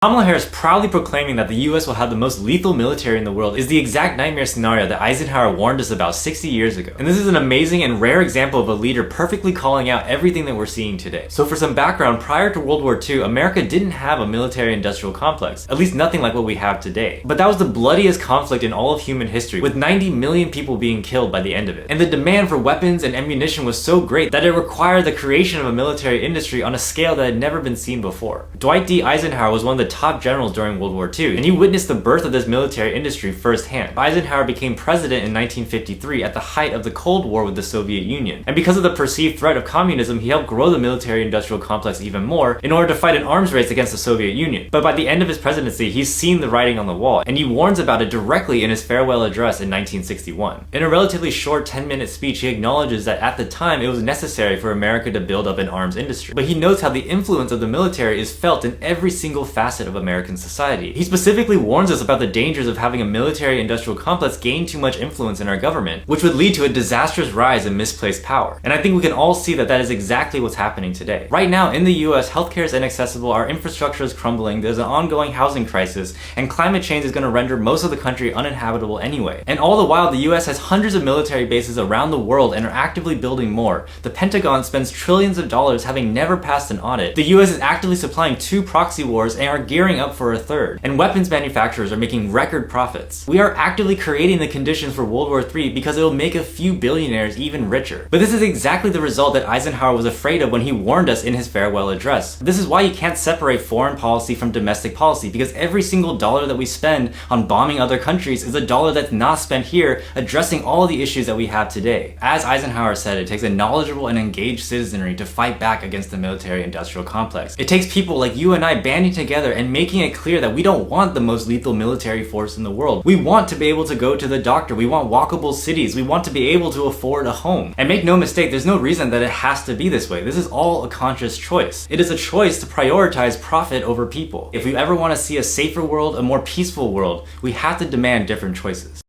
Kamala Harris proudly proclaiming that the US will have the most lethal military in the world is the exact nightmare scenario that Eisenhower warned us about 60 years ago. And this is an amazing and rare example of a leader perfectly calling out everything that we're seeing today. So for some background, prior to World War II, America didn't have a military-industrial complex, at least nothing like what we have today. But that was the bloodiest conflict in all of human history, with 90 million people being killed by the end of it. And the demand for weapons and ammunition was so great that it required the creation of a military industry on a scale that had never been seen before. Dwight D. Eisenhower was one of the top generals during World War II, and he witnessed the birth of this military industry firsthand. Eisenhower became president in 1953 at the height of the Cold War with the Soviet Union, and because of the perceived threat of communism, he helped grow the military-industrial complex even more in order to fight an arms race against the Soviet Union. But by the end of his presidency, he's seen the writing on the wall, and he warns about it directly in his farewell address in 1961. In a relatively short 10-minute speech, he acknowledges that at the time it was necessary for America to build up an arms industry, but he notes how the influence of the military is felt in every single facet of American society. He specifically warns us about the dangers of having a military-industrial complex gain too much influence in our government, which would lead to a disastrous rise in misplaced power. And I think we can all see that that is exactly what's happening today. Right now, in the US, healthcare is inaccessible, our infrastructure is crumbling, there's an ongoing housing crisis, and climate change is going to render most of the country uninhabitable anyway. And all the while, the US has hundreds of military bases around the world and are actively building more. The Pentagon spends trillions of dollars having never passed an audit. The US is actively supplying 2 proxy wars and are gearing up for a 3rd. And weapons manufacturers are making record profits. We are actively creating the conditions for World War III because it will make a few billionaires even richer. But this is exactly the result that Eisenhower was afraid of when he warned us in his farewell address. This is why you can't separate foreign policy from domestic policy, because every single dollar that we spend on bombing other countries is a dollar that's not spent here addressing all the issues that we have today. As Eisenhower said, it takes a knowledgeable and engaged citizenry to fight back against the military-industrial complex. It takes people like you and I banding together and making it clear that we don't want the most lethal military force in the world. We want to be able to go to the doctor. We want walkable cities. We want to be able to afford a home. And make no mistake, there's no reason that it has to be this way. This is all a conscious choice. It is a choice to prioritize profit over people. If we ever want to see a safer world, a more peaceful world, we have to demand different choices.